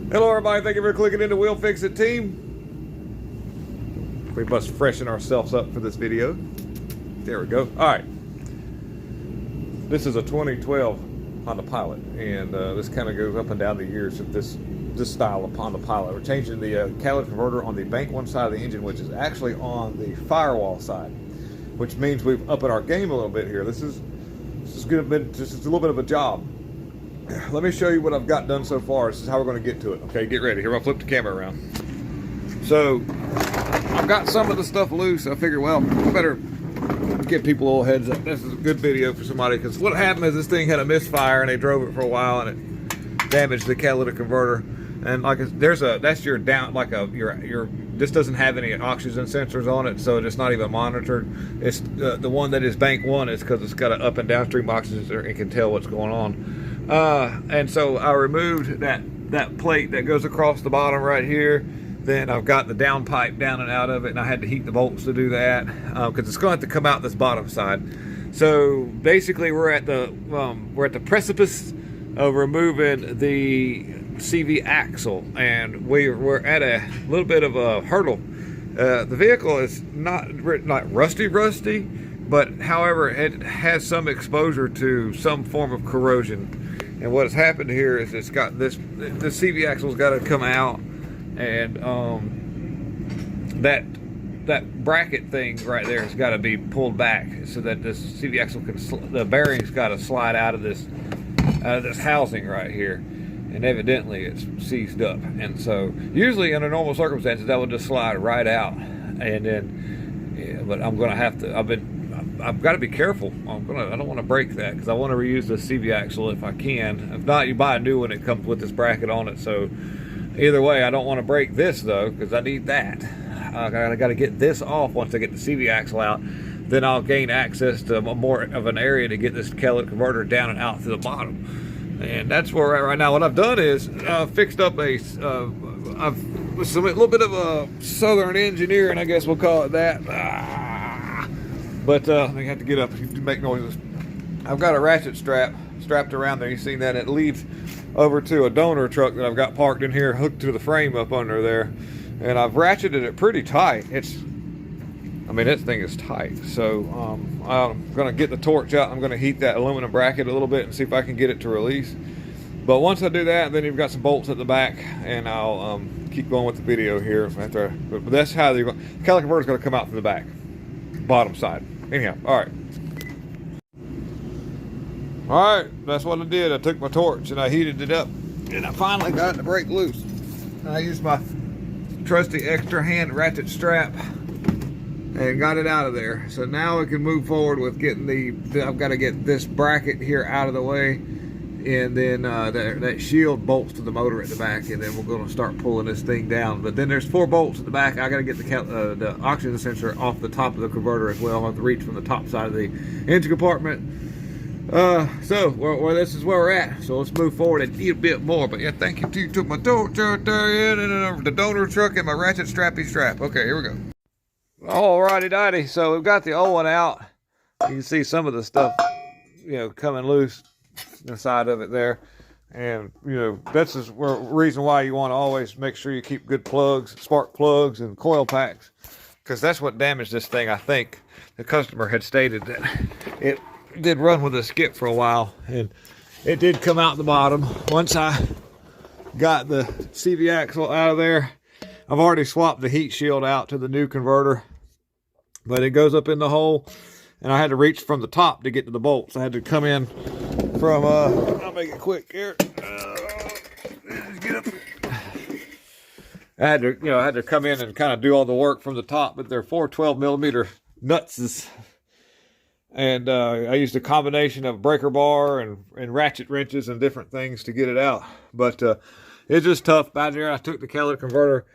Hello everybody, thank you for clicking into We'll Fix It team. We must freshen ourselves up for this video. There we go. Alright. This is a 2012 Honda Pilot, and this kind of goes up and down the years of this style of Honda Pilot. We're changing the catalytic converter on the bank one side of the engine, which is actually on the firewall side, which means we've upped our game a little bit here. This is going to be just a little bit of a job. Let me show you what I've got done so far. This is how we're going to get to it. Okay, get ready. Here, I'll flip the camera around. So, I've got some of the stuff loose. I figure, well, I better give people a little heads up. This is a good video for somebody, because what happened is this thing had a misfire and they drove it for a while and it damaged the catalytic converter. And like that's your down, like your this doesn't have any oxygen sensors on it, so it's not even monitored. It's the one that is bank one is because it's got an up and downstream oxygen sensor and can tell what's going on. And so I removed that plate that goes across the bottom right here. Then I've got the down pipe down and out of it, and I had to heat the bolts to do that, because it's going to have to come out this bottom side. So basically we're at the precipice of removing the CV axle, and we're at a little bit of a hurdle. The vehicle is not rusty, but however it has some exposure to some form of corrosion. And what has happened here is it's got the CV axle's got to come out, and that bracket thing right there has got to be pulled back so that this CV axle the bearing's got to slide out of this housing right here. And evidently it's seized up, and so usually under normal circumstances that would just slide right out. And then, yeah, but I'm gonna have to. I've got to be careful. I don't want to break that, because I want to reuse the CV axle if I can. If not, you buy a new one. It comes with this bracket on it. So either way, I don't want to break this though, because I need that. I got to get this off. Once I get the CV axle out, then I'll gain access to more of an area to get this catalytic converter down and out to the bottom. And that's where we're at right now. What I've done is fixed up a little bit of a southern engineering, I guess we'll call it that. But I have to get up to make noises. I've got a ratchet strapped around there. You've seen that. It leads over to a donor truck that I've got parked in here, hooked to the frame up under there. And I've ratcheted it pretty tight. This thing is tight. So I'm going to get the torch out. I'm going to heat that aluminum bracket a little bit and see if I can get it to release. But once I do that, then you've got some bolts at the back, and I'll keep going with the video here. But that's how they're going. The catalytic converter is going to come out from the back, bottom side. Anyhow, all right, that's what I did. I took my torch and I heated it up, and I finally got it to break loose. And I used my trusty extra hand ratchet strap and got it out of there. So now we can move forward with getting I've got to get this bracket here out of the way, and then that shield bolts to the motor at the back, and then we're going to start pulling this thing down. But then there's 4 bolts at the back. I got to get the oxygen sensor off the top of the converter as well. I have to reach from the top side of the engine compartment. So this is where we're at. So let's move forward and eat a bit more. But yeah, thank you. You took my torch out there, and the donor truck, and my ratchet strappy strap. Okay, here we go. Alrighty dighty, so we've got the old one out. You can see some of the stuff, coming loose inside of it there. And, that's the reason why you want to always make sure you keep good plugs, spark plugs, and coil packs. Because that's what damaged this thing. I think the customer had stated that it did run with a skip for a while, and it did come out the bottom. Once I got the CV axle out of there, I've already swapped the heat shield out to the new converter, but it goes up in the hole, and I had to reach from the top to get to the bolts. I had to come in from, I'll make it quick here. Get up. I had to come in and kind of do all the work from the top, but they're 4 12mm nutses. And I used a combination of breaker bar and ratchet wrenches and different things to get it out. But it's just tough. Back there, I took the catalytic converter,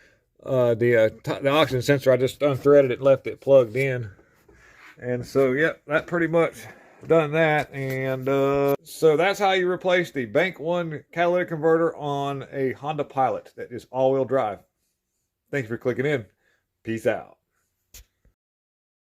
the oxygen sensor, I just unthreaded it and left it plugged in. And so, yep, that pretty much done that. And so that's how you replace the Bank 1 catalytic converter on a Honda Pilot that is all-wheel drive. Thanks for clicking in. Peace out.